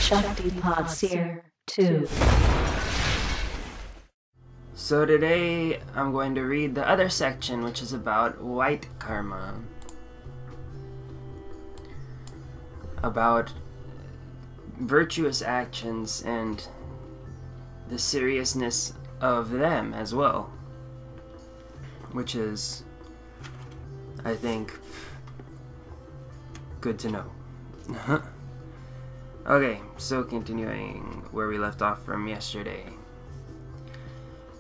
Seer 2. So today I'm going to read the other section, which is about white karma. About virtuous actions and the seriousness of them as well. Which is, I think, good to know. Okay, so continuing where we left off from yesterday.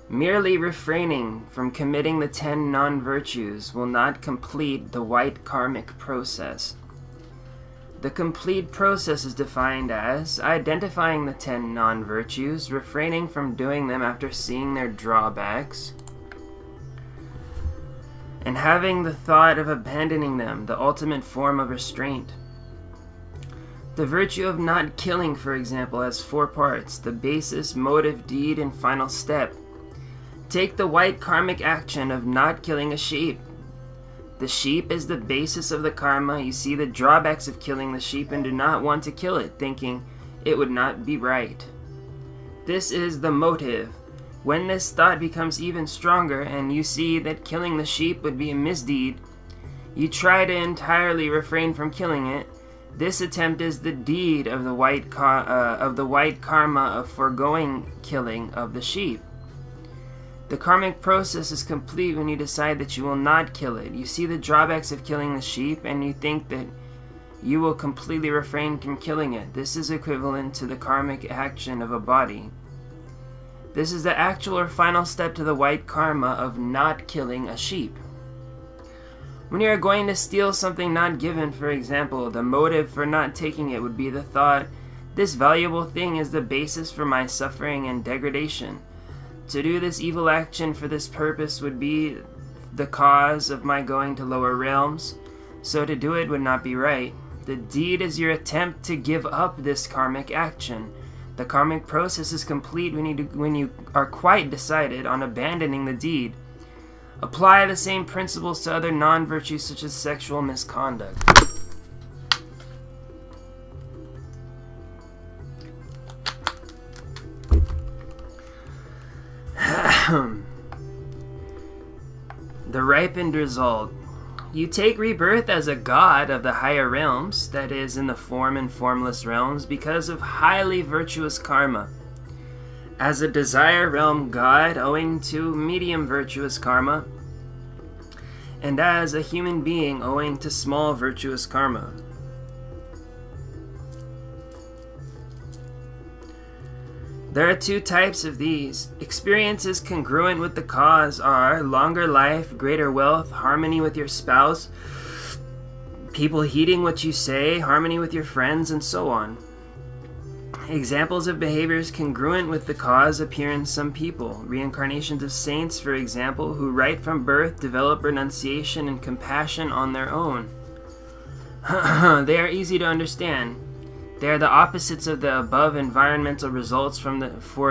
Merely refraining from committing the 10 non-virtues will not complete the white karmic process. The complete process is defined as identifying the 10 non-virtues, refraining from doing them after seeing their drawbacks, and having the thought of abandoning them, the ultimate form of restraint. The virtue of not killing, for example, has 4 parts: the basis, motive, deed, and final step. Take the white karmic action of not killing a sheep. The sheep is the basis of the karma. You see the drawbacks of killing the sheep and do not want to kill it, thinking it would not be right. This is the motive. When this thought becomes even stronger and you see that killing the sheep would be a misdeed, you try to entirely refrain from killing it. This attempt is the deed of the white karma of foregoing killing of the sheep. The karmic process is complete when you decide that you will not kill it. You see the drawbacks of killing the sheep and you think that you will completely refrain from killing it. This is equivalent to the karmic action of a body. This is the actual or final step to the white karma of not killing a sheep. When you are going to steal something not given, for example, the motive for not taking it would be the thought, this valuable thing is the basis for my suffering and degradation. To do this evil action for this purpose would be the cause of my going to lower realms, so to do it would not be right. The deed is your attempt to give up this karmic action. The karmic process is complete when you are quite decided on abandoning the deed. Apply the same principles to other non-virtues such as sexual misconduct. The ripened result. You take rebirth as a god of the higher realms, that is, in the form and formless realms, because of highly virtuous karma. As a desire realm god owing to medium virtuous karma, and as a human being owing to small virtuous karma. There are 2 types of these. Experiences congruent with the cause are longer life, greater wealth, harmony with your spouse, people heeding what you say, harmony with your friends, and so on. Examples of behaviors congruent with the cause appear in some people. Reincarnations of saints, for example, who right from birth develop renunciation and compassion on their own. They are easy to understand. They are the opposites of the above environmental results for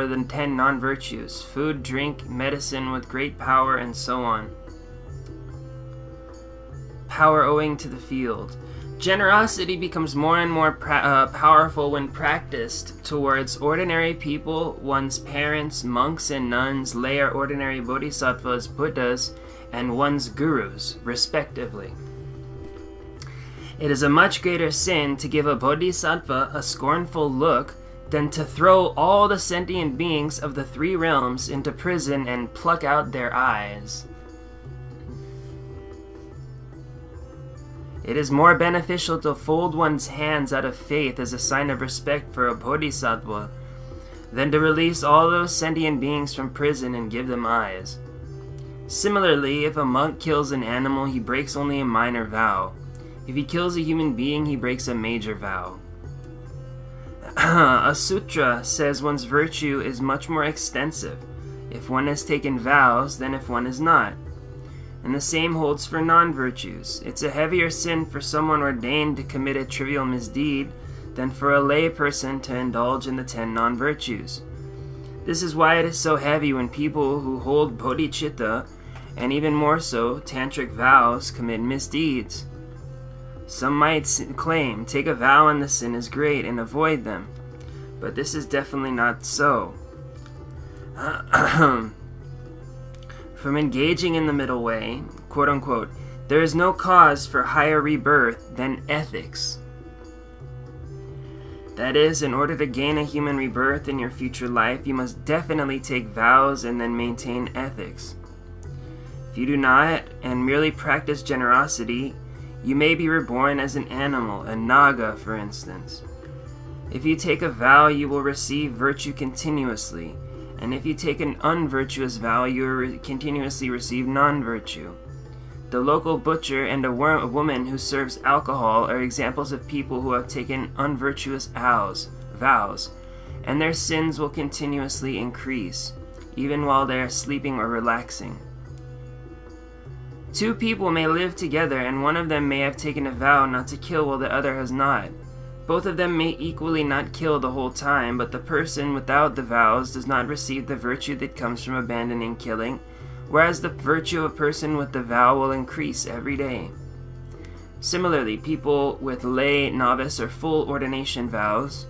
the 10 non-virtues: food, drink, medicine with great power, and so on. Power owing to the field. Generosity becomes more and more powerful when practiced towards ordinary people, one's parents, monks and nuns, lay or ordinary bodhisattvas, Buddhas, and one's gurus, respectively. It is a much greater sin to give a bodhisattva a scornful look than to throw all the sentient beings of the 3 realms into prison and pluck out their eyes. It is more beneficial to fold one's hands out of faith as a sign of respect for a bodhisattva than to release all those sentient beings from prison and give them eyes. Similarly, if a monk kills an animal, he breaks only a minor vow. If he kills a human being, he breaks a major vow. A sutra says one's virtue is much more extensive if one has taken vows than if one has not. And the same holds for non-virtues. It's a heavier sin for someone ordained to commit a trivial misdeed than for a lay person to indulge in the 10 non-virtues. This is why it is so heavy when people who hold bodhicitta, and even more so, tantric vows, commit misdeeds. Some might claim, take a vow and the sin is great, and avoid them. but this is definitely not so. From engaging in the middle way, quote unquote, there is no cause for higher rebirth than ethics. That is, in order to gain a human rebirth in your future life, you must definitely take vows and then maintain ethics. If you do not, and merely practice generosity, you may be reborn as an animal, a naga, for instance. If you take a vow, you will receive virtue continuously, and if you take an unvirtuous vow, you will continuously receive non-virtue. The local butcher and a woman who serves alcohol are examples of people who have taken unvirtuous vows, and their sins will continuously increase, even while they are sleeping or relaxing. Two people may live together, and one of them may have taken a vow not to kill while the other has not. Both of them may equally not kill the whole time, but the person without the vows does not receive the virtue that comes from abandoning killing, whereas the virtue of a person with the vow will increase every day. Similarly, people with lay, novice, or full ordination vows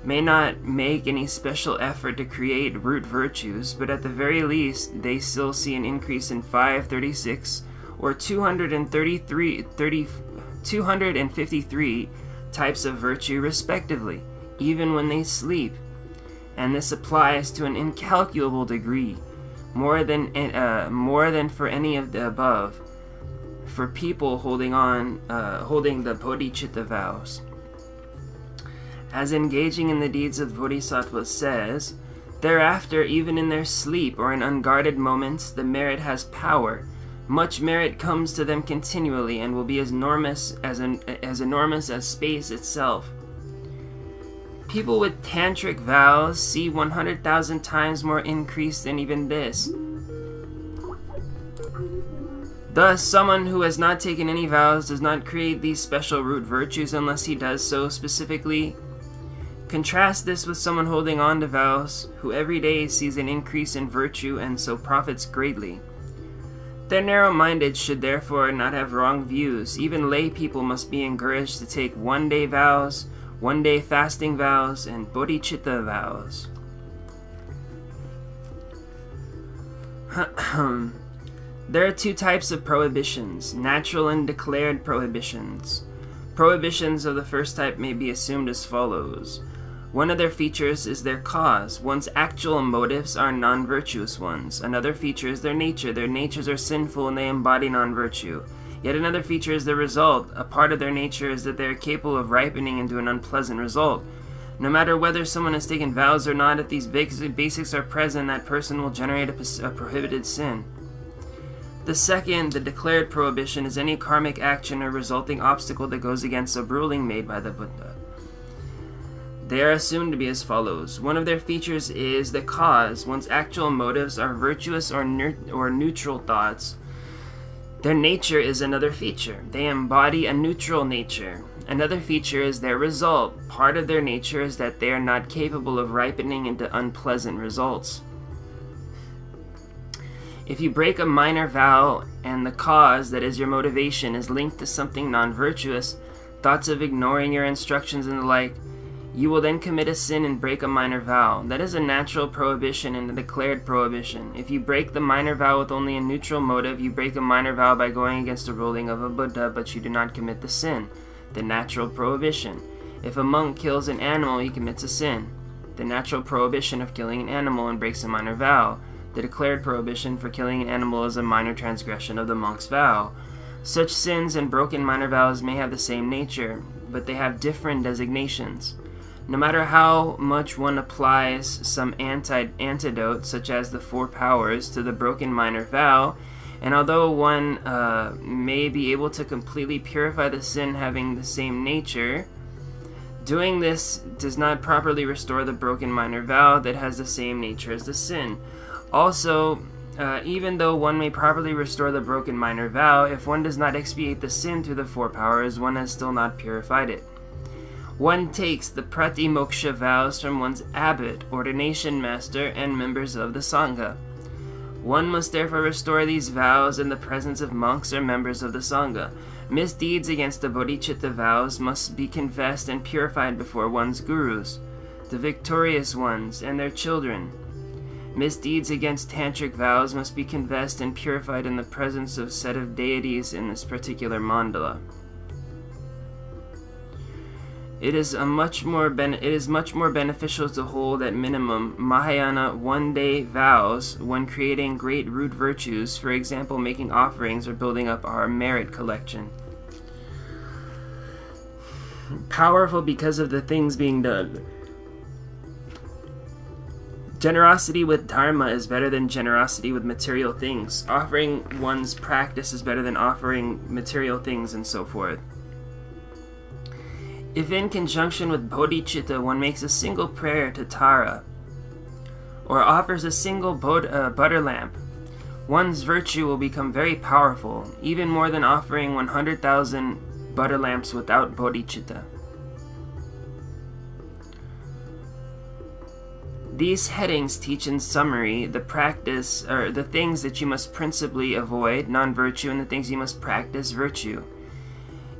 may not make any special effort to create root virtues, but at the very least, they still see an increase in 5, 36, or 253 types of virtue respectively, even when they sleep. And this applies to an incalculable degree, more than for any of the above, for people holding the bodhicitta vows. As engaging in the deeds of bodhisattvas says, thereafter, even in their sleep or in unguarded moments, the merit has power. Much merit comes to them continually and will be as enormous as space itself. People with tantric vows see 100,000 times more increase than even this. Thus, someone who has not taken any vows does not create these special root virtues unless he does so specifically. Contrast this with someone holding on to vows, who every day sees an increase in virtue and so profits greatly. The narrow-minded should therefore not have wrong views. Even lay people must be encouraged to take one-day vows, one-day fasting vows, and bodhicitta vows. There are two types of prohibitions, natural and declared prohibitions. Prohibitions of the first type may be assumed as follows. One of their features is their cause. One's actual motives are non-virtuous ones. Another feature is their nature. Their natures are sinful and they embody non-virtue. Yet another feature is the result. A part of their nature is that they are capable of ripening into an unpleasant result. No matter whether someone has taken vows or not, if these basics are present, that person will generate a prohibited sin. The second, the declared prohibition, is any karmic action or resulting obstacle that goes against a ruling made by the Buddha. They are assumed to be as follows. One of their features is the cause. One's actual motives are virtuous or neutral thoughts. Their nature is another feature. They embody a neutral nature. Another feature is their result. Part of their nature is that they are not capable of ripening into unpleasant results. If you break a minor vow and the cause, that is your motivation, is linked to something non-virtuous, thoughts of ignoring your instructions and the like, you will then commit a sin and break a minor vow. That is a natural prohibition and a declared prohibition. If you break the minor vow with only a neutral motive, you break a minor vow by going against the ruling of a Buddha, but you do not commit the sin, the natural prohibition. If a monk kills an animal, he commits a sin, the natural prohibition of killing an animal, and breaks a minor vow. The declared prohibition for killing an animal is a minor transgression of the monk's vow. Such sins and broken minor vows may have the same nature, but they have different designations. No matter how much one applies some antidote, such as the 4 powers, to the broken minor vow, and although one may be able to completely purify the sin having the same nature, doing this does not properly restore the broken minor vow that has the same nature as the sin. Also, even though one may properly restore the broken minor vow, if one does not expiate the sin through the 4 powers, one has still not purified it. One takes the pratimoksha vows from one's abbot, ordination master, and members of the Sangha. One must therefore restore these vows in the presence of monks or members of the Sangha. Misdeeds against the bodhicitta vows must be confessed and purified before one's gurus. the victorious ones, and their children. Misdeeds against tantric vows must be confessed and purified in the presence of set of deities in this particular mandala. It is much more beneficial to hold at minimum Mahayana one-day vows when creating great root virtues, for example, making offerings or building up our merit collection. Powerful because of the things being done. Generosity with dharma is better than generosity with material things. Offering one's practice is better than offering material things, and so forth. If in conjunction with bodhicitta one makes a single prayer to Tara, or offers a single butter lamp, one's virtue will become very powerful, even more than offering 100,000 butter lamps without bodhicitta. These headings teach in summary the practice, or the things that you must principally avoid, non-virtue, and the things you must practice, virtue.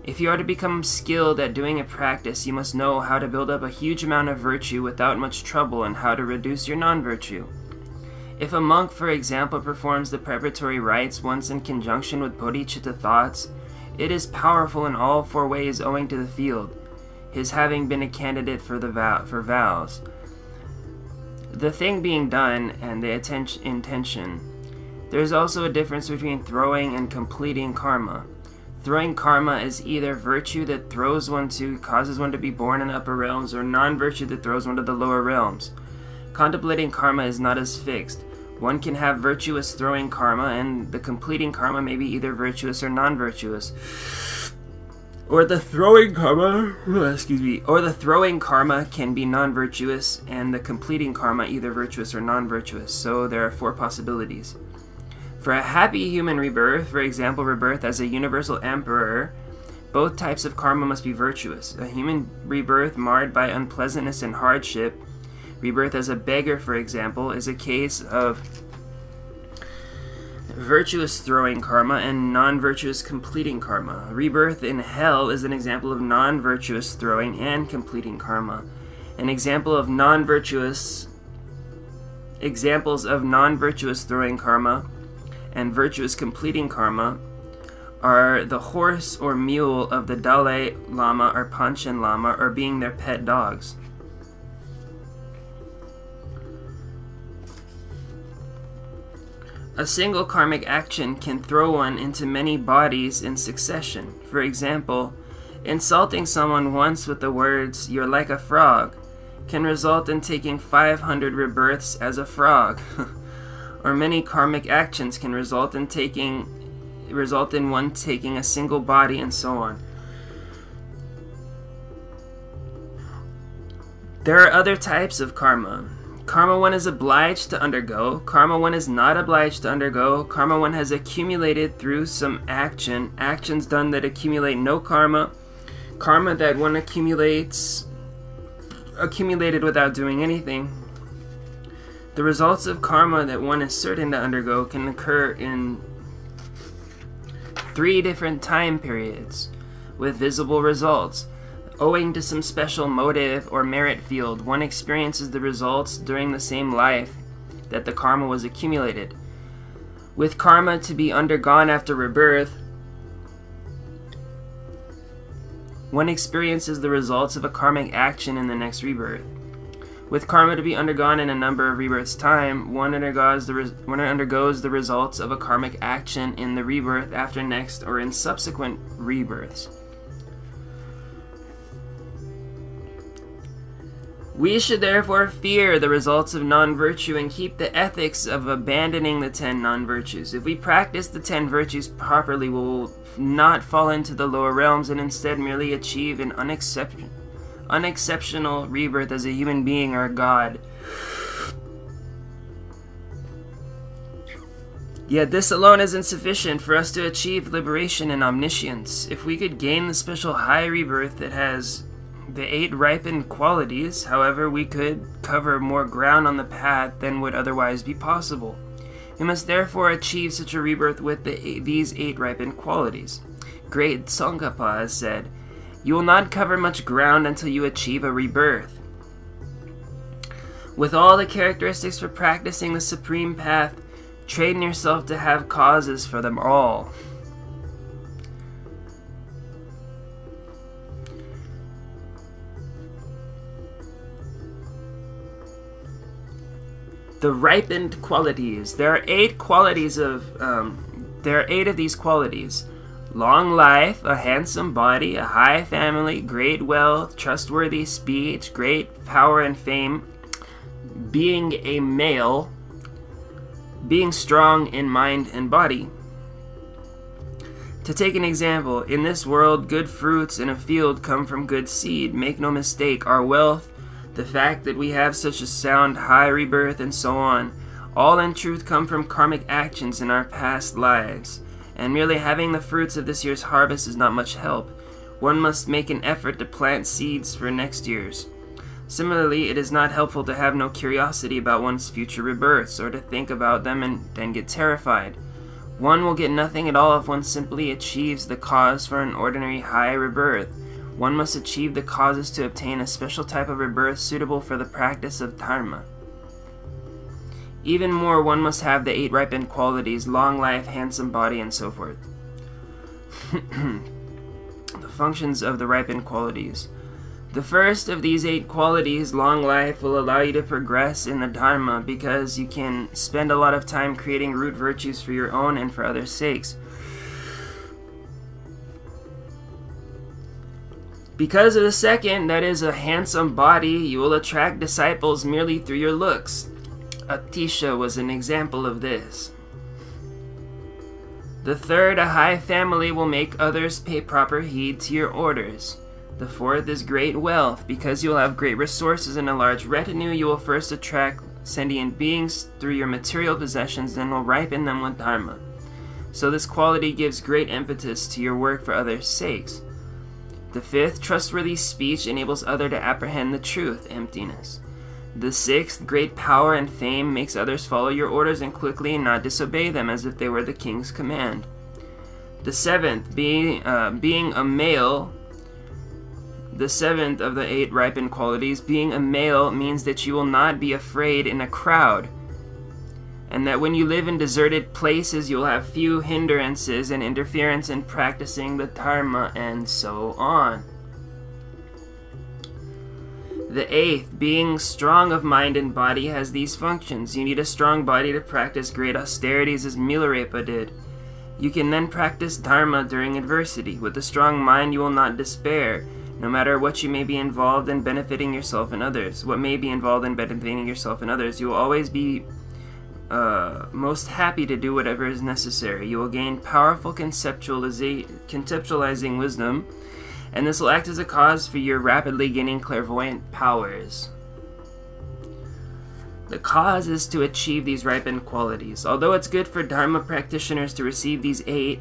If you are to become skilled at doing a practice, you must know how to build up a huge amount of virtue without much trouble and how to reduce your non-virtue. If a monk, for example, performs the preparatory rites once in conjunction with bodhicitta thoughts, it is powerful in all four ways owing to the field, his having been a candidate for vows, the thing being done, and the intention. There is also a difference between throwing and completing karma. Throwing karma is either virtue that causes one to be born in the upper realms, or non-virtue that throws one to the lower realms. Contemplating karma is not as fixed. One can have virtuous throwing karma, and the completing karma may be either virtuous or non-virtuous. Or the throwing karma can be non-virtuous, and the completing karma either virtuous or non-virtuous. So there are four possibilities. For a happy human rebirth, for example, rebirth as a universal emperor, both types of karma must be virtuous. A human rebirth marred by unpleasantness and hardship, rebirth as a beggar, for example, is a case of virtuous throwing karma and non-virtuous completing karma. Rebirth in hell is an example of non-virtuous throwing and completing karma. An example of examples of non-virtuous throwing karma and virtuous completing karma are the horse or mule of the Dalai Lama or Panchen Lama, or being their pet dogs. A single karmic action can throw one into many bodies in succession. For example, insulting someone once with the words, "You're like a frog," can result in taking 500 rebirths as a frog. Or many karmic actions can result in one taking a single body, and so on. There are other types of karma. Karma one is obliged to undergo, karma one is not obliged to undergo, karma one has accumulated through some actions done that accumulate no karma, karma that one accumulated without doing anything. The results of karma that one is certain to undergo can occur in 3 different time periods, with visible results. Owing to some special motive or merit field, one experiences the results during the same life that the karma was accumulated. With karma to be undergone after rebirth, one experiences the results of a karmic action in the next rebirth. With karma to be undergone in a number of rebirths' time, one undergoes the results of a karmic action in the rebirth after next or in subsequent rebirths. We should therefore fear the results of non-virtue and keep the ethics of abandoning the 10 non-virtues. If we practice the 10 virtues properly, we will not fall into the lower realms and instead merely achieve an unexceptional rebirth as a human being or a god. Yet this alone is insufficient for us to achieve liberation and omniscience. If we could gain the special high rebirth that has the 8 ripened qualities, however, we could cover more ground on the path than would otherwise be possible. We must therefore achieve such a rebirth with these 8 ripened qualities. Great Tsongkhapa has said, "You will not cover much ground until you achieve a rebirth." With all the characteristics for practicing the supreme path, train yourself to have causes for them all. The ripened qualities. There are 8 qualities of. There are 8 of these qualities: long life, a handsome body, a high family, great wealth, trustworthy speech, great power and fame, being a male, being strong in mind and body. To take an example, in this world, good fruits in a field come from good seed. Make no mistake, our wealth, the fact that we have such a sound, high rebirth, and so on, all in truth come from karmic actions in our past lives, and merely having the fruits of this year's harvest is not much help. One must make an effort to plant seeds for next year's. Similarly, it is not helpful to have no curiosity about one's future rebirths, or to think about them and then get terrified. One will get nothing at all if one simply achieves the cause for an ordinary high rebirth. One must achieve the causes to obtain a special type of rebirth suitable for the practice of dharma. Even more, one must have the 8 ripened qualities: long life, handsome body, and so forth. The functions of the ripened qualities. The first of these 8 qualities, long life, will allow you to progress in the dharma because you can spend a lot of time creating root virtues for your own and for others' sakes. Because of the second, that is a handsome body, you will attract disciples merely through your looks. Atisha was an example of this. The third, a high family, will make others pay proper heed to your orders. The fourth is great wealth. Because you will have great resources and a large retinue, you will first attract sentient beings through your material possessions, then will ripen them with dharma. So this quality gives great impetus to your work for others' sakes. The fifth, trustworthy speech, enables others to apprehend the truth, emptiness. The sixth, great power and fame, makes others follow your orders and quickly and not disobey them as if they were the king's command. The seventh, being a male, the seventh of the 8 ripened qualities, being a male, means that you will not be afraid in a crowd, and that when you live in deserted places, you will have few hindrances and interference in practicing the dharma, and so on. The 8th, being strong of mind and body, has these functions. You need a strong body to practice great austerities as Milarepa did. You can then practice dharma during adversity. With a strong mind, you will not despair, no matter what you may be involved in benefiting yourself and others. What may be involved in benefiting yourself and others, you will always be most happy to do whatever is necessary. You will gain powerful conceptualizing wisdom, and this will act as a cause for your rapidly gaining clairvoyant powers. The cause is to achieve these ripened qualities. Although it's good for dharma practitioners to receive these 8,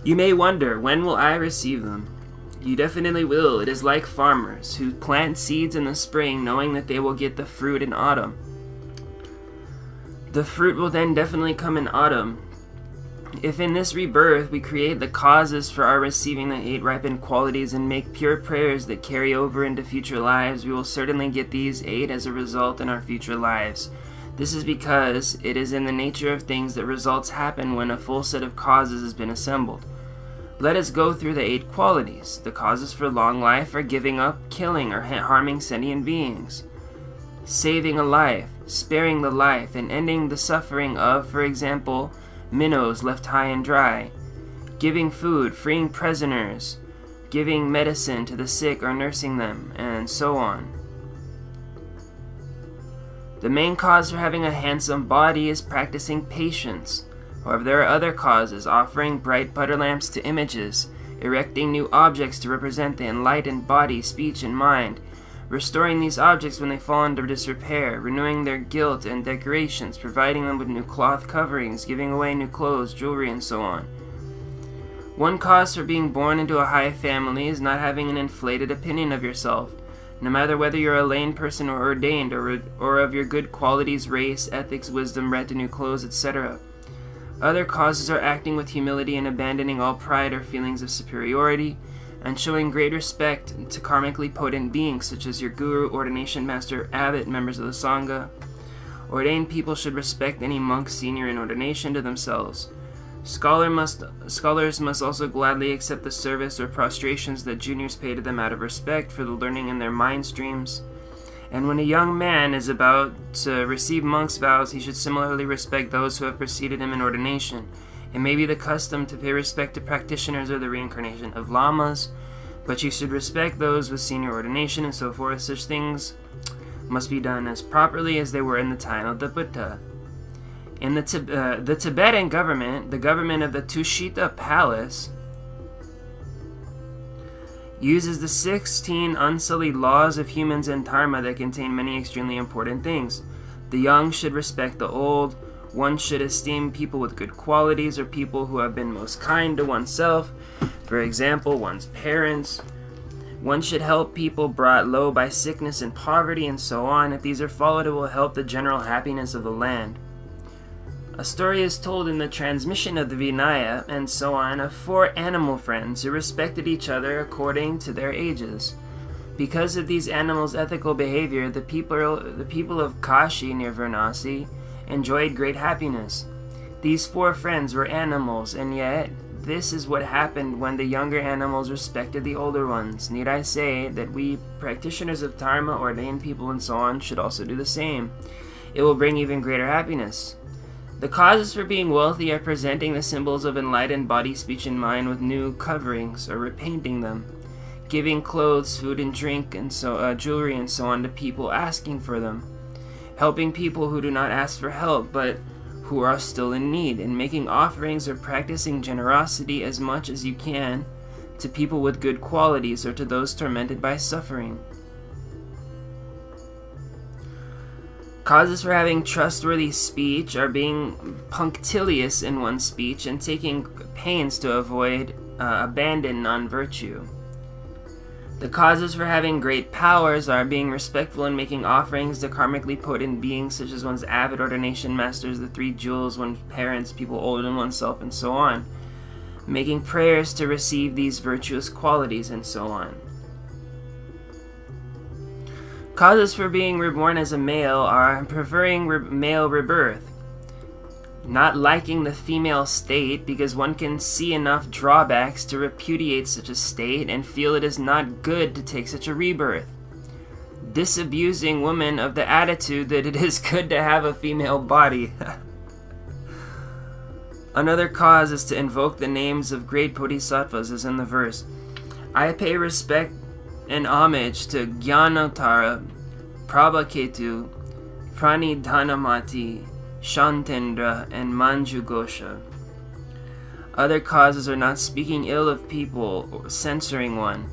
you may wonder, when will I receive them? You definitely will. It is like farmers who plant seeds in the spring knowing that they will get the fruit in autumn. The fruit will then definitely come in autumn. If in this rebirth we create the causes for our receiving the 8 ripened qualities and make pure prayers that carry over into future lives, we will certainly get these 8 as a result in our future lives. This is because it is in the nature of things that results happen when a full set of causes has been assembled. Let us go through the 8 qualities. The causes for long life are giving up, killing, or harming sentient beings, saving a life, sparing the life, and ending the suffering of, for example, minnows left high and dry, giving food, freeing prisoners, giving medicine to the sick or nursing them, and so on. The main cause for having a handsome body is practicing patience. However, there are other causes: offering bright butter lamps to images, erecting new objects to represent the enlightened body, speech, and mind, restoring these objects when they fall into disrepair, renewing their gilt and decorations, providing them with new cloth coverings, giving away new clothes, jewelry, and so on. One cause for being born into a high family is not having an inflated opinion of yourself, no matter whether you're a lay person or ordained, or of your good qualities, race, ethics, wisdom, retinue, clothes, etc. Other causes are acting with humility and abandoning all pride or feelings of superiority, and showing great respect to karmically potent beings such as your guru, ordination master, abbot, members of the Sangha. Ordained people should respect any monk senior in ordination to themselves. Scholars must also gladly accept the service or prostrations that juniors pay to them out of respect for the learning in their mind streams. And when a young man is about to receive monk's vows, he should similarly respect those who have preceded him in ordination. It may be the custom to pay respect to practitioners or the reincarnation of lamas, but you should respect those with senior ordination and so forth. Such things must be done as properly as they were in the time of the Buddha. In the Tibetan government, the government of the Tushita Palace, uses the 16 unsullied laws of humans and dharma that contain many extremely important things. The young should respect the old. One should esteem people with good qualities or people who have been most kind to oneself, for example, one's parents. One should help people brought low by sickness and poverty and so on. If these are followed, it will help the general happiness of the land. A story is told in the transmission of the Vinaya and so on of 4 animal friends who respected each other according to their ages. Because of these animals' ethical behavior, the people of Kashi near Varanasi enjoyed great happiness. These 4 friends were animals, and yet this is what happened when the younger animals respected the older ones. Need I say that we practitioners of dharma, ordained people and so on, should also do the same? It will bring even greater happiness. The causes for being wealthy are presenting the symbols of enlightened body, speech, and mind with new coverings, or repainting them, giving clothes, food, and drink, and jewelry, and so on to people asking for them, helping people who do not ask for help, but who are still in need, and making offerings or practicing generosity as much as you can to people with good qualities or to those tormented by suffering. Causes for having trustworthy speech are being punctilious in one's speech and taking pains to avoid abandon non-virtue. The causes for having great powers are being respectful and making offerings to karmically potent beings such as one's abbot, ordination masters, the 3 jewels, one's parents, people older than oneself, and so on. Making prayers to receive these virtuous qualities, and so on. Causes for being reborn as a male are preferring male rebirth, not liking the female state because one can see enough drawbacks to repudiate such a state and feel it is not good to take such a rebirth, disabusing women of the attitude that it is good to have a female body. Another cause is to invoke the names of great bodhisattvas, as in the verse, I pay respect and homage to Gyanotara, Prabhaketu, Pranidhanamati, Shantendra, and Manjughosha. Other causes are not speaking ill of people or censoring one,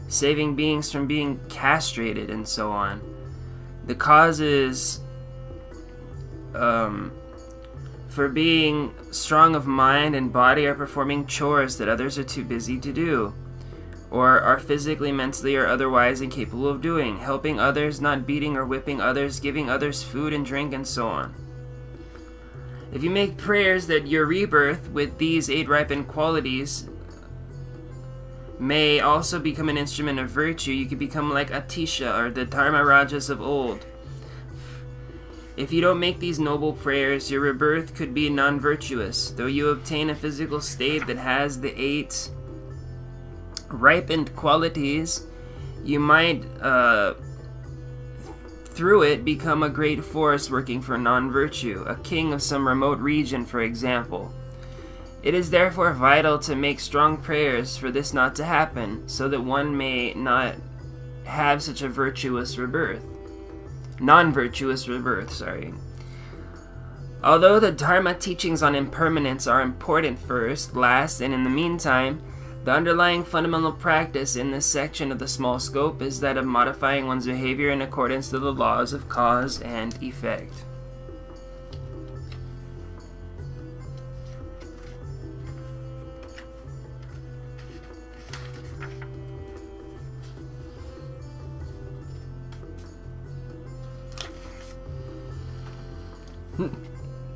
saving beings from being castrated, and so on. The causes for being strong of mind and body are performing chores that others are too busy to do, or are physically, mentally, or otherwise incapable of doing, helping others, not beating or whipping others, giving others food and drink, and so on. If you make prayers that your rebirth with these 8 ripened qualities may also become an instrument of virtue, you could become like Atisha or the Dharma Rajas of old. If you don't make these noble prayers, your rebirth could be non-virtuous. Though you obtain a physical state that has the 8 ripened qualities, you might through it become a great force working for non-virtue, a king of some remote region, for example. It is therefore vital to make strong prayers for this not to happen, so that one may not have such a virtuous rebirth. Non-virtuous rebirth, sorry. Although the Dharma teachings on impermanence are important first, last, and in the meantime, the underlying fundamental practice in this section of the small scope is that of modifying one's behavior in accordance to the laws of cause and effect.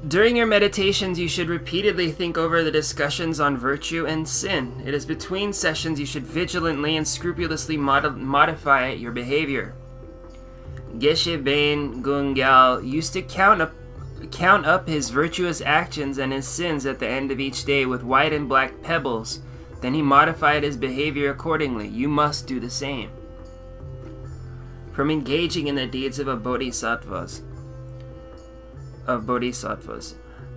During your meditations, you should repeatedly think over the discussions on virtue and sin. It is between sessions you should vigilantly and scrupulously modify your behavior. Geshe Ben Gungyal used to count up his virtuous actions and his sins at the end of each day with white and black pebbles. Then he modified his behavior accordingly. You must do the same. From engaging in the deeds of bodhisattvas.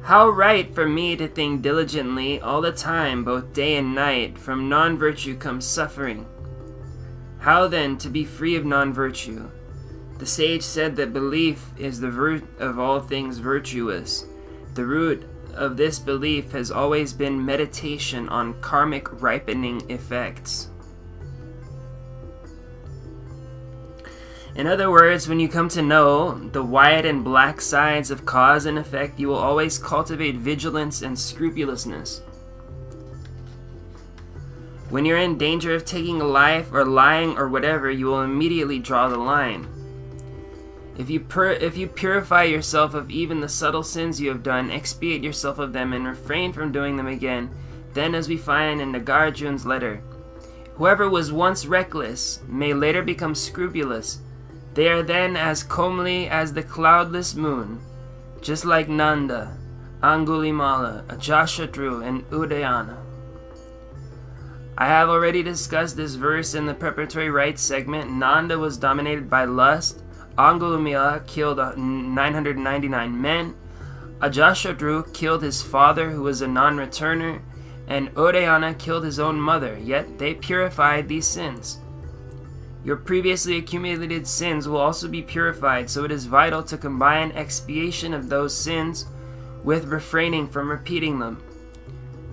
How right for me to think diligently all the time, both day and night. From non-virtue comes suffering. How then to be free of non-virtue? The sage said that belief is the root of all things virtuous. The root of this belief has always been meditation on karmic ripening effects. In other words, when you come to know the white and black sides of cause and effect, you will always cultivate vigilance and scrupulousness. When you're in danger of taking a life or lying or whatever, you will immediately draw the line. If you purify yourself of even the subtle sins you have done, expiate yourself of them, and refrain from doing them again, then, as we find in Nagarjuna's letter, whoever was once reckless may later become scrupulous. They are then as comely as the cloudless moon, just like Nanda, Angulimala, Ajatashatru, and Udayana. I have already discussed this verse in the preparatory rites segment. Nanda was dominated by lust. Angulimala killed 999 men. Ajatashatru killed his father, who was a non-returner, and Udayana killed his own mother, yet they purified these sins. Your previously accumulated sins will also be purified, so it is vital to combine expiation of those sins with refraining from repeating them.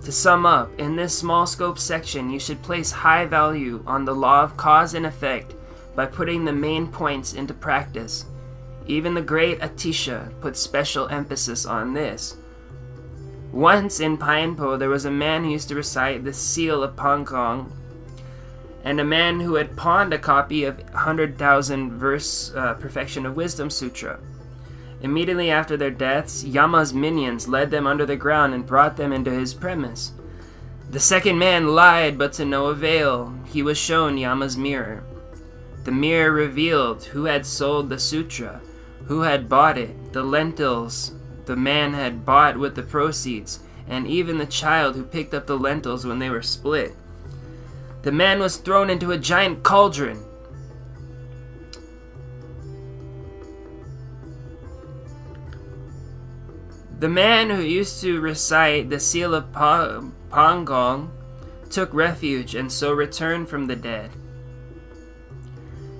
To sum up, in this small scope section, you should place high value on the law of cause and effect by putting the main points into practice. Even the great Atisha put special emphasis on this. Once in Painpo, there was a man who used to recite the seal of Pangkong, and a man who had pawned a copy of 100,000 verse Perfection of Wisdom Sutra. Immediately after their deaths, Yama's minions led them under the ground and brought them into his premise. The second man lied, but to no avail. He was shown Yama's mirror. The mirror revealed who had sold the sutra, who had bought it, the lentils the man had bought with the proceeds, and even the child who picked up the lentils when they were split. The man was thrown into a giant cauldron. The man who used to recite the seal of Pangong took refuge and so returned from the dead.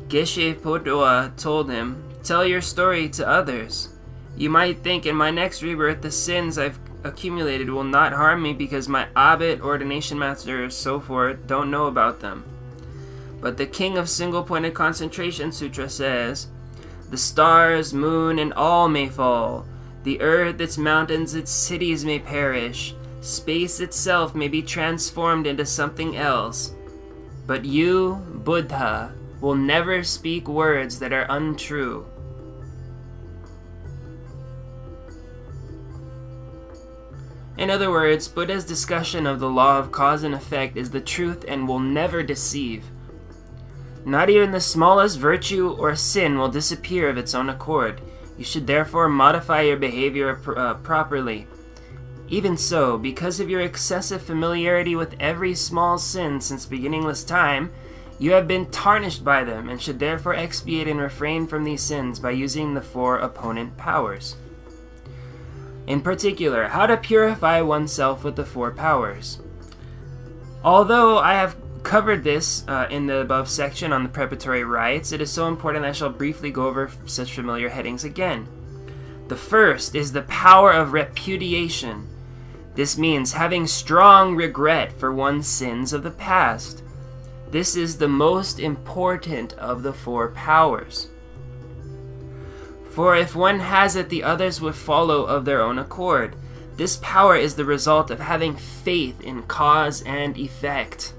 Geshe Podoa told him, "Tell your story to others. You might think in my next rebirth the sins I've accumulated will not harm me because my abbot, ordination master, and so forth don't know about them." But the king of single-pointed concentration sutra says, "The stars, moon, and all may fall. The earth, its mountains, its cities may perish. Space itself may be transformed into something else. But you, Buddha, will never speak words that are untrue." In other words, Buddha's discussion of the law of cause and effect is the truth and will never deceive. Not even the smallest virtue or sin will disappear of its own accord. You should therefore modify your behavior properly. Even so, because of your excessive familiarity with every small sin since beginningless time, you have been tarnished by them and should therefore expiate and refrain from these sins by using the 4 opponent powers. In particular, how to purify oneself with the 4 powers. Although I have covered this in the above section on the preparatory rites, it is so important I shall briefly go over such familiar headings again. The first is the power of repudiation. This means having strong regret for one's sins of the past. This is the most important of the 4 powers. For if one has it, the others would follow of their own accord. This power is the result of having faith in cause and effect.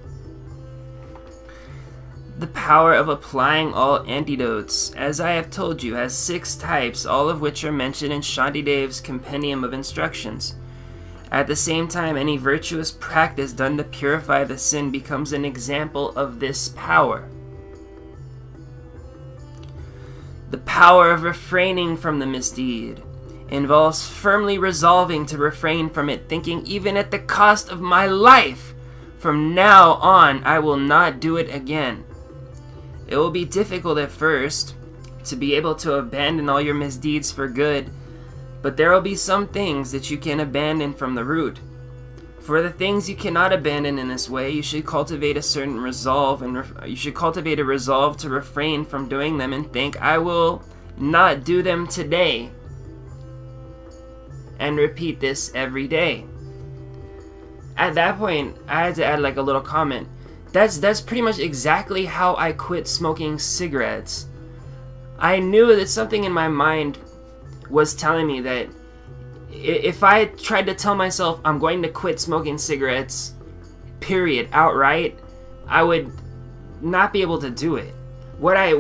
The power of applying all antidotes, as I have told you, has 6 types, all of which are mentioned in Shantidev's compendium of instructions. At the same time, any virtuous practice done to purify the sin becomes an example of this power. The power of refraining from the misdeed involves firmly resolving to refrain from it, thinking even at the cost of my life, from now on I will not do it again. It will be difficult at first to be able to abandon all your misdeeds for good, but there will be some things that you can abandon from the root. For the things you cannot abandon in this way, you should cultivate a certain resolve, and you should cultivate a resolve to refrain from doing them and think, I will not do them today. And repeat this every day. At that point, I had to add like a little comment. That's pretty much exactly how I quit smoking cigarettes. I knew that something in my mind was telling me that if I tried to tell myself I'm going to quit smoking cigarettes, period, outright, I would not be able to do it. What I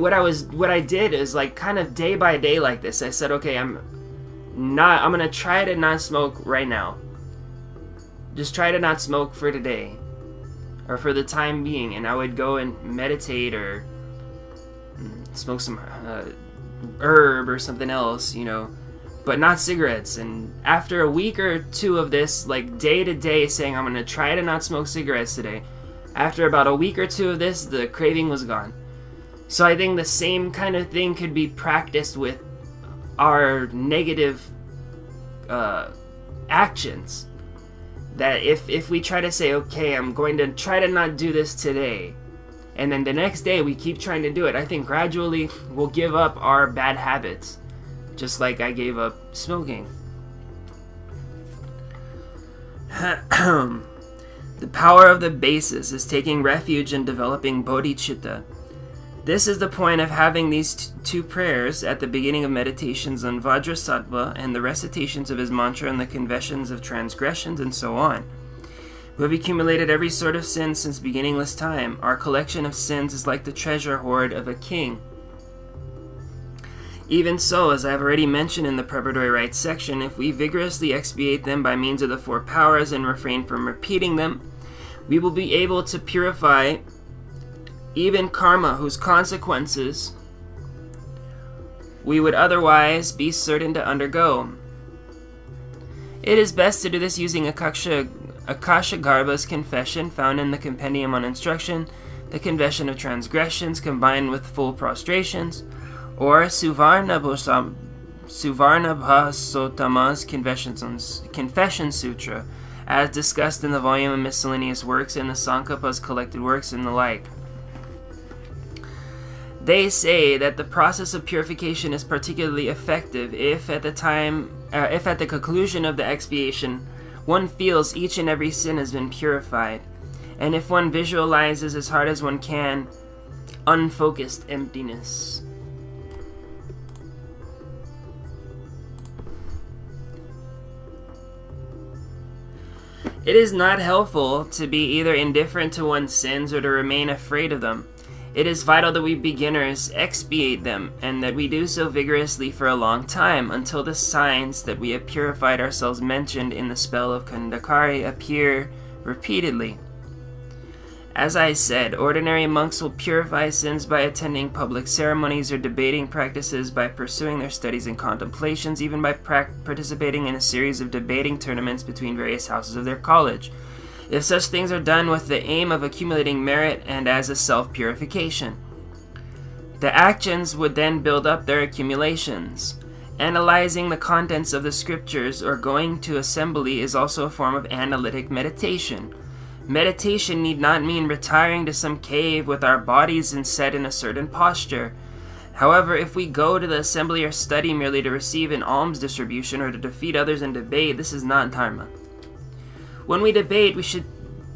did is like kind of day by day like this. I said, okay, I'm gonna try to not smoke right now. Just try to not smoke for today, or for the time being, and I would go and meditate or smoke some herb or something else, you know, but not cigarettes. And after a week or 2 of this, like day to day saying I'm gonna try to not smoke cigarettes today, after about a week or 2 of this, the craving was gone. So I think the same kind of thing could be practiced with our negative actions. That if we try to say, okay, I'm going to try to not do this today, and then the next day we keep trying to do it, I think gradually we'll give up our bad habits, just like I gave up smoking. The power of the basis is taking refuge in developing bodhicitta. This is the point of having these 2 prayers at the beginning of meditations on Vajrasattva and the recitations of his mantra and the confessions of transgressions and so on. We have accumulated every sort of sin since beginningless time. Our collection of sins is like the treasure hoard of a king. Even so, as I have already mentioned in the preparatory rites section, if we vigorously expiate them by means of the 4 powers and refrain from repeating them, we will be able to purify even karma, whose consequences we would otherwise be certain to undergo. It is best to do this using Akashagarbha's confession found in the Compendium on Instruction, the Confession of Transgressions combined with full prostrations, or Suvarnabhasottama's Confession Sutra, as discussed in the volume of miscellaneous works and the Sankapa's collected works and the like. They say that the process of purification is particularly effective if at the conclusion of the expiation one feels each and every sin has been purified, and if one visualizes as hard as one can unfocused emptiness. It is not helpful to be either indifferent to one's sins or to remain afraid of them. It is vital that we beginners expiate them, and that we do so vigorously for a long time, until the signs that we have purified ourselves mentioned in the spell of Kandakari appear repeatedly. As I said, ordinary monks will purify sins by attending public ceremonies or debating practices, by pursuing their studies and contemplations, even by participating in a series of debating tournaments between various houses of their college, if such things are done with the aim of accumulating merit and as a self-purification. The actions would then build up their accumulations. Analyzing the contents of the scriptures or going to assembly is also a form of analytic meditation. Meditation need not mean retiring to some cave with our bodies and set in a certain posture. However, if we go to the assembly or study merely to receive an alms distribution or to defeat others in debate, this is not dharma. When we debate, we should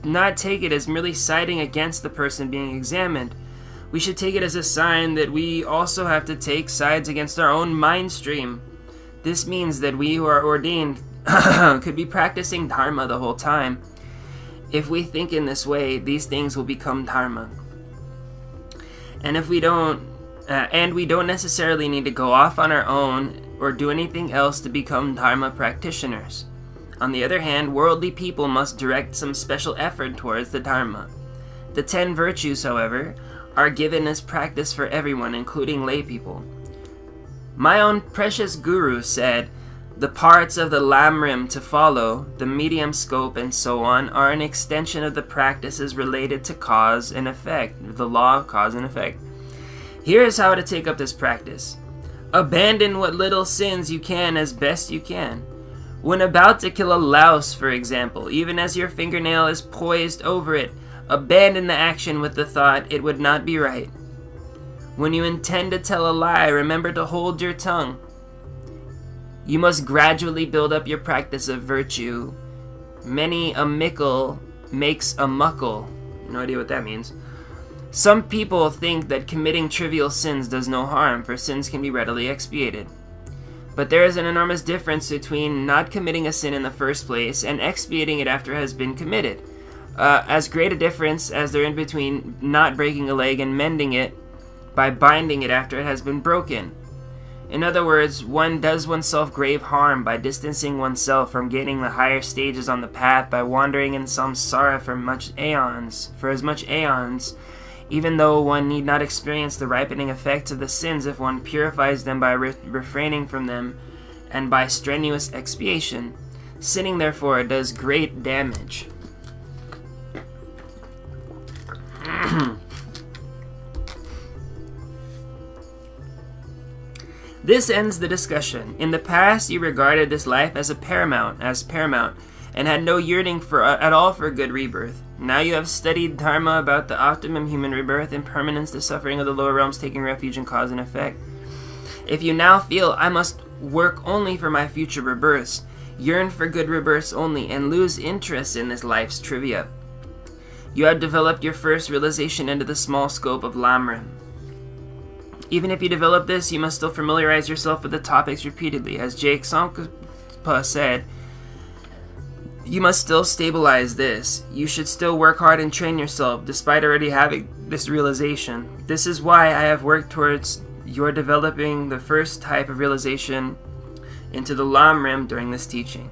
not take it as merely siding against the person being examined. We should take it as a sign that we also have to take sides against our own mind stream. This means that we who are ordained could be practicing dharma the whole time. If we think in this way, these things will become dharma. And if we don't, we don't necessarily need to go off on our own or do anything else to become Dharma practitioners. On the other hand, worldly people must direct some special effort towards the Dharma. The 10 virtues, however, are given as practice for everyone, including lay people. My own precious guru said, the parts of the lamrim to follow, the medium scope, and so on, are an extension of the practices related to cause and effect, the law of cause and effect. Here is how to take up this practice. Abandon what little sins you can as best you can. When about to kill a louse, for example, even as your fingernail is poised over it, abandon the action with the thought it would not be right. When you intend to tell a lie, remember to hold your tongue. You must gradually build up your practice of virtue. Many a mickle makes a muckle. No idea what that means. Some people think that committing trivial sins does no harm, for sins can be readily expiated. But there is an enormous difference between not committing a sin in the first place and expiating it after it has been committed. As great a difference as there is between not breaking a leg and mending it by binding it after it has been broken. In other words, one does oneself grave harm by distancing oneself from gaining the higher stages on the path by wandering in samsara for as much aeons, even though one need not experience the ripening effects of the sins if one purifies them by refraining from them and by strenuous expiation. Sinning, therefore, does great damage. This ends the discussion. In the past, you regarded this life as paramount, and had no yearning at all for good rebirth. Now you have studied Dharma about the optimum human rebirth, impermanence, the suffering of the lower realms, taking refuge in cause and effect. If you now feel, I must work only for my future rebirths, yearn for good rebirths only, and lose interest in this life's trivia, you have developed your first realization into the small scope of Lamrim. Even if you develop this, you must still familiarize yourself with the topics repeatedly. As Jake Tsongkhapa said, you must still stabilize this. You should still work hard and train yourself, despite already having this realization. This is why I have worked towards your developing the first type of realization into the Lamrim during this teaching.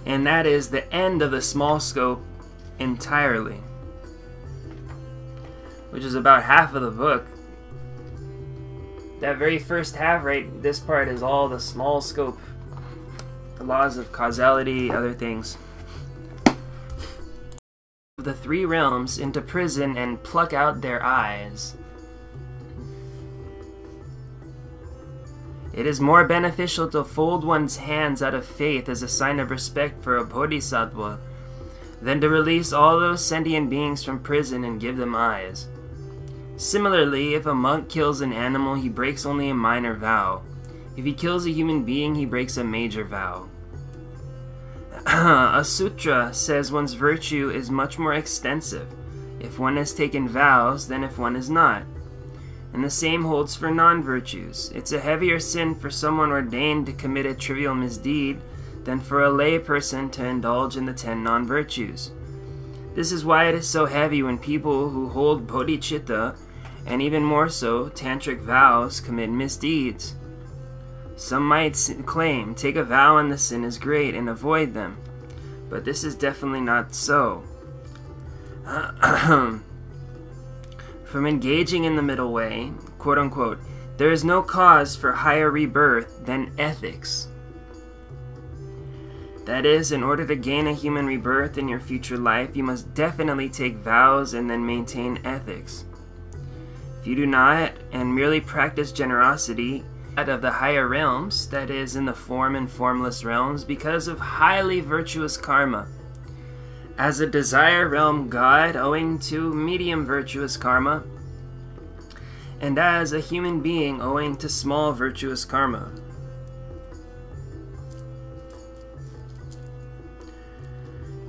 And that is the end of the small scope entirely, which is about half of the book. That very first half, right, this part is all the small scope, the laws of causality, other things. The 3 realms into prison and pluck out their eyes. It is more beneficial to fold one's hands out of faith as a sign of respect for a bodhisattva than to release all those sentient beings from prison and give them eyes. Similarly, if a monk kills an animal, he breaks only a minor vow. If he kills a human being, he breaks a major vow. A sutra says one's virtue is much more extensive if one has taken vows than if one is not. And the same holds for non-virtues. It's a heavier sin for someone ordained to commit a trivial misdeed than for a lay person to indulge in the 10 non-virtues. This is why it is so heavy when people who hold bodhicitta, and even more so, tantric vows, commit misdeeds. Some might claim, take a vow and the sin is great, and avoid them. But this is definitely not so. From engaging in the middle way, quote-unquote, there is no cause for higher rebirth than ethics. That is, in order to gain a human rebirth in your future life, you must definitely take vows and then maintain ethics. If you do not, and merely practice generosity out of the higher realms, that is, in the form and formless realms, because of highly virtuous karma, as a desire realm god owing to medium virtuous karma, and as a human being owing to small virtuous karma.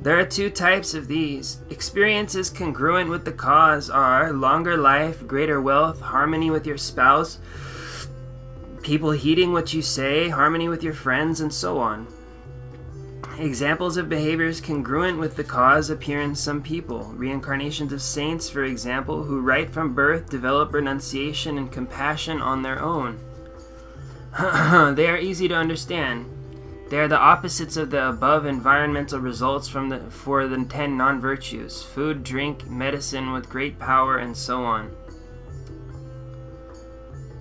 There are 2 types of these. Experiences congruent with the cause are longer life, greater wealth, harmony with your spouse, people heeding what you say, harmony with your friends, and so on. Examples of behaviors congruent with the cause appear in some people. Reincarnations of saints, for example, who right from birth develop renunciation and compassion on their own. They are easy to understand. They are the opposites of the above environmental results for the 10 non-virtues: food, drink, medicine with great power, and so on.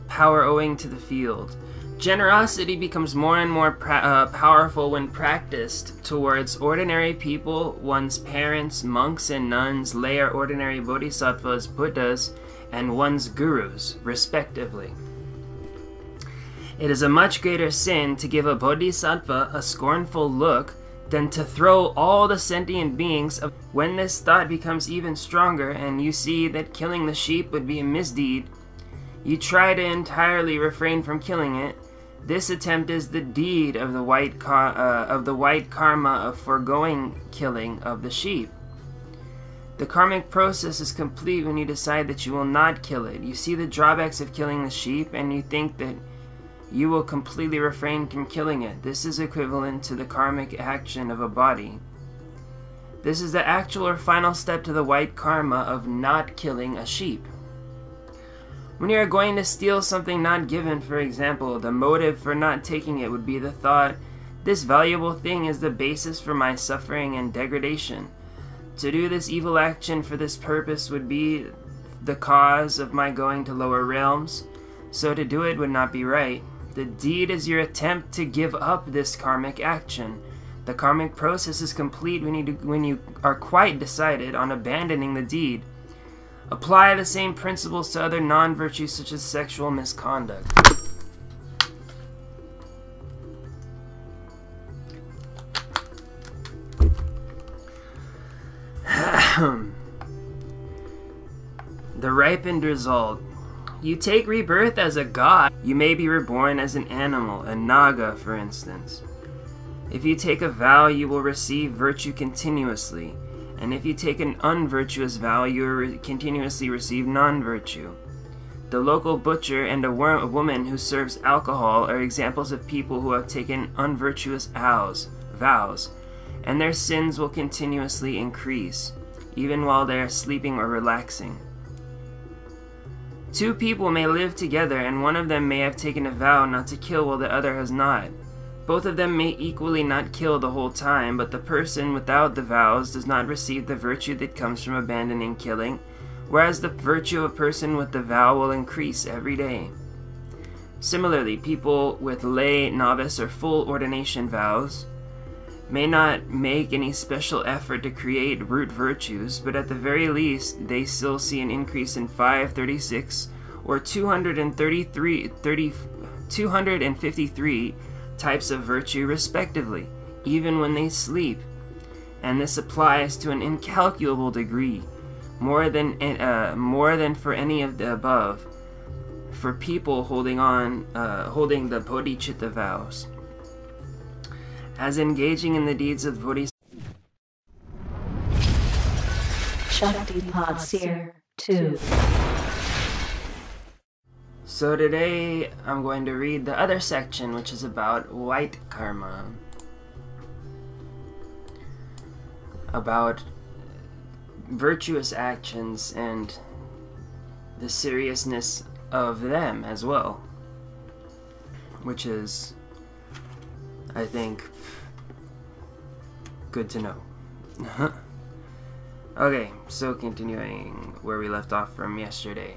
Power owing to the field. Generosity becomes more and more powerful when practiced towards ordinary people, one's parents, monks and nuns, lay or ordinary bodhisattvas, Buddhas, and one's gurus, respectively. It is a much greater sin to give a bodhisattva a scornful look than to throw all the sentient beings. When this thought becomes even stronger and you see that killing the sheep would be a misdeed, you try to entirely refrain from killing it. This attempt is the deed of the white karma of foregoing killing of the sheep. The karmic process is complete when you decide that you will not kill it. You see the drawbacks of killing the sheep and you think that you will completely refrain from killing it. This is equivalent to the karmic action of a body. This is the actual or final step to the white karma of not killing a sheep. When you are going to steal something not given, for example, the motive for not taking it would be the thought, this valuable thing is the basis for my suffering and degradation. To do this evil action for this purpose would be the cause of my going to lower realms, so to do it would not be right. The deed is your attempt to give up this karmic action. The karmic process is complete when you are quite decided on abandoning the deed. Apply the same principles to other non-virtues such as sexual misconduct. The ripened result. You take rebirth as a god. You may be reborn as an animal, a naga, for instance. If you take a vow, you will receive virtue continuously. And if you take an unvirtuous vow, you will continuously receive non-virtue. The local butcher and a woman who serves alcohol are examples of people who have taken unvirtuous vows, and their sins will continuously increase, even while they are sleeping or relaxing. Two people may live together, and one of them may have taken a vow not to kill while the other has not. Both of them may equally not kill the whole time, but the person without the vows does not receive the virtue that comes from abandoning killing, whereas the virtue of a person with the vow will increase every day. Similarly, people with lay, novice, or full ordination vows may not make any special effort to create root virtues, but at the very least, they still see an increase in 5, 36, or 253 types of virtue respectively, even when they sleep. And this applies to an incalculable degree, more than for any of the above, for people holding the bodhicitta vows. As engaging in the deeds of bodhisattva. Shakti Pod Seer 2. So today I'm going to read the other section, which is about white karma. About virtuous actions and the seriousness of them as well. Which is, I think, good to know. Okay, so continuing where we left off from yesterday.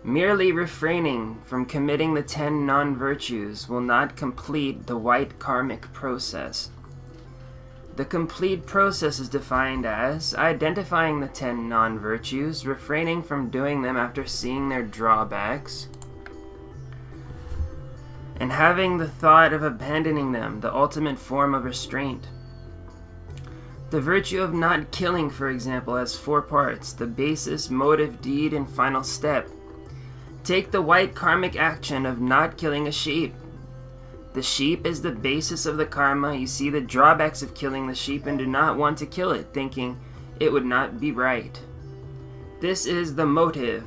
Merely refraining from committing the 10 non-virtues will not complete the white karmic process. The complete process is defined as identifying the 10 non-virtues, refraining from doing them after seeing their drawbacks, and having the thought of abandoning them, the ultimate form of restraint. The virtue of not killing, for example, has 4 parts: the basis, motive, deed, and final step. Take the white karmic action of not killing a sheep. The sheep is the basis of the karma. You see the drawbacks of killing the sheep and do not want to kill it, thinking it would not be right. This is the motive